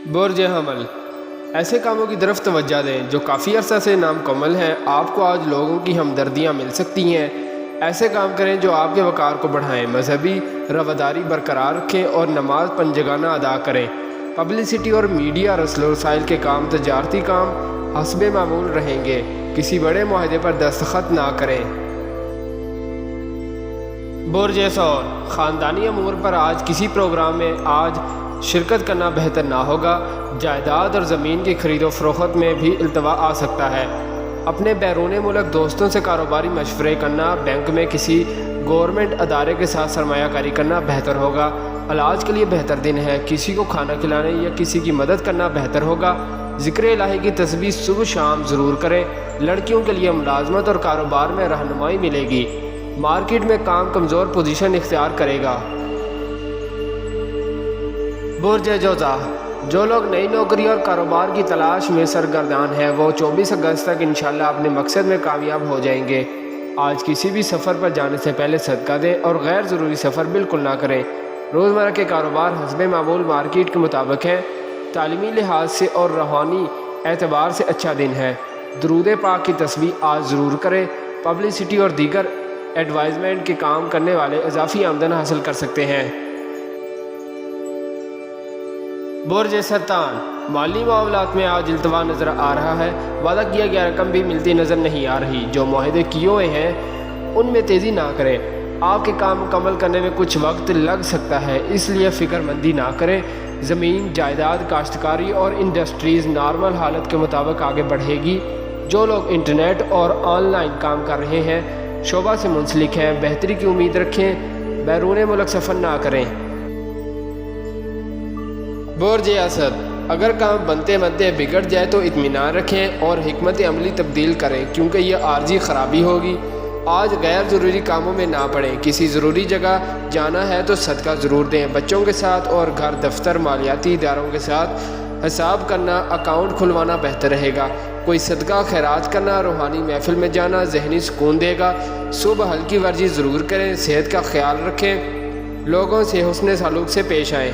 برج حمل، ایسے کاموں کی طرف توجہ دیں جو کافی عرصہ سے نامکمل ہیں۔ آپ کو آج لوگوں کی ہمدردیاں مل سکتی ہیں۔ ایسے کام کریں جو آپ کے وقار کو بڑھائیں، مذہبی رواداری برقرار رکھیں اور نماز پنجگانہ ادا کریں۔ پبلسٹی اور میڈیا رسل و رسائل کے کام، تجارتی کام حسب معمول رہیں گے۔ کسی بڑے معاہدے پر دستخط نہ کریں۔ برج ثور، خاندانی امور پر آج کسی پروگرام میں شرکت کرنا بہتر نہ ہوگا۔ جائیداد اور زمین کی خرید و فروخت میں بھی التوا آ سکتا ہے۔ اپنے بیرون ملک دوستوں سے کاروباری مشورے کرنا، بینک میں کسی گورنمنٹ ادارے کے ساتھ سرمایہ کاری کرنا بہتر ہوگا۔ علاج کے لیے بہتر دن ہے۔ کسی کو کھانا کھلانے یا کسی کی مدد کرنا بہتر ہوگا۔ ذکر الہی کی تسبیح صبح شام ضرور کریں۔ لڑکیوں کے لیے ملازمت اور کاروبار میں رہنمائی ملے گی۔ مارکیٹ میں کام کمزور پوزیشن اختیار کرے گا۔ برج جوزا، جو لوگ نئی نوکری اور کاروبار کی تلاش میں سرگردان ہیں وہ 24 اگست تک انشاءاللہ اپنے مقصد میں کامیاب ہو جائیں گے۔ آج کسی بھی سفر پر جانے سے پہلے صدقہ دیں اور غیر ضروری سفر بالکل نہ کریں۔ روزمرہ کے کاروبار حسب معمول مارکیٹ کے مطابق ہیں۔ تعلیمی لحاظ سے اور روحانی اعتبار سے اچھا دن ہے۔ درود پاک کی تسبیح آج ضرور کریں۔ پبلسٹی اور دیگر ایڈورٹائزمنٹ کے کام کرنے والے اضافی آمدن حاصل کر سکتے ہیں۔ برج سرطان، مالی معاملات میں آج التوا نظر آ رہا ہے۔ وعدہ کیا گیا رقم بھی ملتی نظر نہیں آ رہی۔ جو معاہدے کیے ہوئے ہیں ان میں تیزی نہ کریں۔ آپ کے کام مکمل کرنے میں کچھ وقت لگ سکتا ہے، اس لیے فکر مندی نہ کریں۔ زمین، جائیداد، کاشتکاری اور انڈسٹریز نارمل حالت کے مطابق آگے بڑھے گی۔ جو لوگ انٹرنیٹ اور آن لائن کام کر رہے ہیں، شعبہ سے منسلک ہیں، بہتری کی امید رکھیں۔ بیرون ملک سفر نہ کریں۔ برج اسد، اگر کام بنتے بنتے بگڑ جائے تو اطمینان رکھیں اور حکمت عملی تبدیل کریں کیونکہ یہ عارضی خرابی ہوگی۔ آج غیر ضروری کاموں میں نہ پڑیں۔ کسی ضروری جگہ جانا ہے تو صدقہ ضرور دیں۔ بچوں کے ساتھ اور گھر، دفتر، مالیاتی اداروں کے ساتھ حساب کرنا، اکاؤنٹ کھلوانا بہتر رہے گا۔ کوئی صدقہ خیرات کرنا، روحانی محفل میں جانا ذہنی سکون دے گا۔ صبح ہلکی ورزش ضرور کریں۔ صحت کا خیال رکھیں۔ لوگوں سے حسن سلوک سے پیش آئیں۔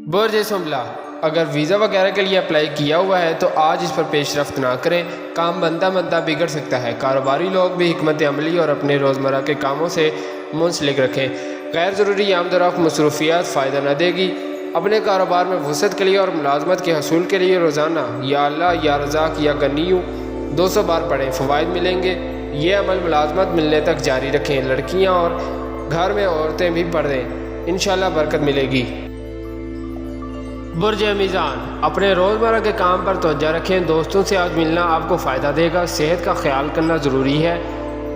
برج سنبلا، اگر ویزا وغیرہ کے لیے اپلائی کیا ہوا ہے تو آج اس پر پیش رفت نہ کریں۔ کام بنتا بنتا بگڑ سکتا ہے۔ کاروباری لوگ بھی حکمت عملی اور اپنے روزمرہ کے کاموں سے منسلک رکھیں۔ غیر ضروری آمد و رفت مصروفیات فائدہ نہ دے گی۔ اپنے کاروبار میں وسعت کے لیے اور ملازمت کے حصول کے لیے روزانہ یا اللہ یا رزاق یا غنیو 200 بار پڑھیں، فوائد ملیں گے۔ یہ عمل ملازمت ملنے تک جاری رکھیں۔ لڑکیاں اور گھر میں عورتیں بھی پڑھیں، انشاءاللہ برکت ملے گی۔ برج میزان، اپنے روزمرہ کے کام پر توجہ رکھیں۔ دوستوں سے آج ملنا آپ کو فائدہ دے گا۔ صحت کا خیال کرنا ضروری ہے۔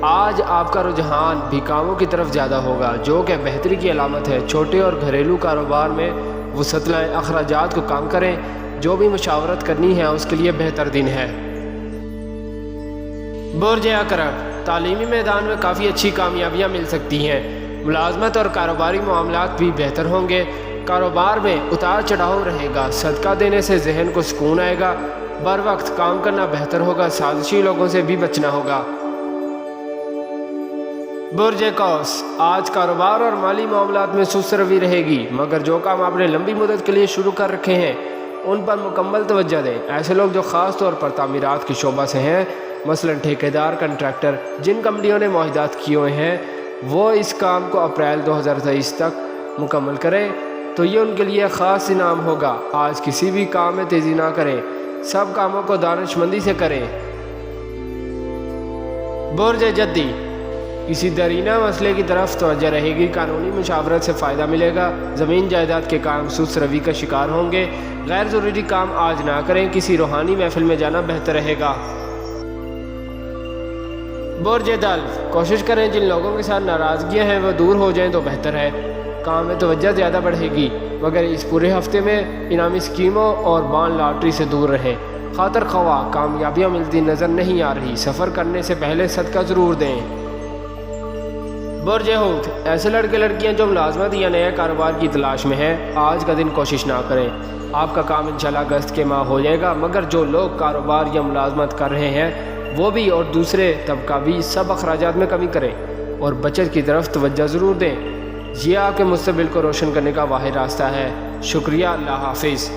آج آپ کا رجحان بھی کاموں کی طرف زیادہ ہوگا جو کہ بہتری کی علامت ہے۔ چھوٹے اور گھریلو کاروبار میں وسعت لائیں، اخراجات کو کم کریں۔ جو بھی مشاورت کرنی ہے اس کے لیے بہتر دن ہے۔ برج عقرب، تعلیمی میدان میں کافی اچھی کامیابیاں مل سکتی ہیں۔ ملازمت اور کاروباری معاملات بھی بہتر ہوں گے۔ کاروبار میں اتار چڑھاؤ رہے گا۔ صدقہ دینے سے ذہن کو سکون آئے گا۔ بر وقت کام کرنا بہتر ہوگا۔ سازشی لوگوں سے بھی بچنا ہوگا۔ برج قوس، آج کاروبار اور مالی معاملات میں سست روی رہے گی، مگر جو کام آپ نے لمبی مدت کے لیے شروع کر رکھے ہیں ان پر مکمل توجہ دیں۔ ایسے لوگ جو خاص طور پر تعمیرات کے شعبہ سے ہیں، مثلا ٹھیکیدار، کنٹریکٹر، جن کمپنیوں نے معاہدات کیے ہوئے ہیں وہ اس کام کو اپریل 2023 تک مکمل کریں تو یہ ان کے لیے خاص انعام ہوگا۔ آج کسی بھی کام میں تیزی نہ کریں، سب کاموں کو دانش مندی سے کریں۔ برج جدی، کسی درینہ مسئلے کی طرف توجہ رہے گی۔ قانونی مشاورت سے فائدہ ملے گا۔ زمین جائیداد کے کام سست روی کا شکار ہوں گے۔ غیر ضروری کام آج نہ کریں۔ کسی روحانی محفل میں جانا بہتر رہے گا۔ برج دلو، کوشش کریں جن لوگوں کے ساتھ ناراضگیاں ہیں وہ دور ہو جائیں تو بہتر ہے۔ کام میں توجہ زیادہ بڑھے گی، مگر اس پورے ہفتے میں انعامی اسکیموں اور بانڈ لاٹری سے دور رہیں۔ خاطر خواہ کامیابیاں ملتی نظر نہیں آ رہی۔ سفر کرنے سے پہلے صدقہ ضرور دیں۔ برج حوت، ایسے لڑکے لڑکیاں جو ملازمت یا نئے کاروبار کی تلاش میں ہیں آج کا دن کوشش نہ کریں۔ آپ کا کام انشاءاللہ اگست کے ماہ ہو جائے گا، مگر جو لوگ کاروبار یا ملازمت کر رہے ہیں وہ بھی اور دوسرے طبقہ بھی سب اخراجات میں کمی کریں اور بچت کی طرف توجہ ضرور دیں۔ یہ آپ کے مستقبل کو روشن کرنے کا واحد راستہ ہے۔ شکریہ، اللہ حافظ۔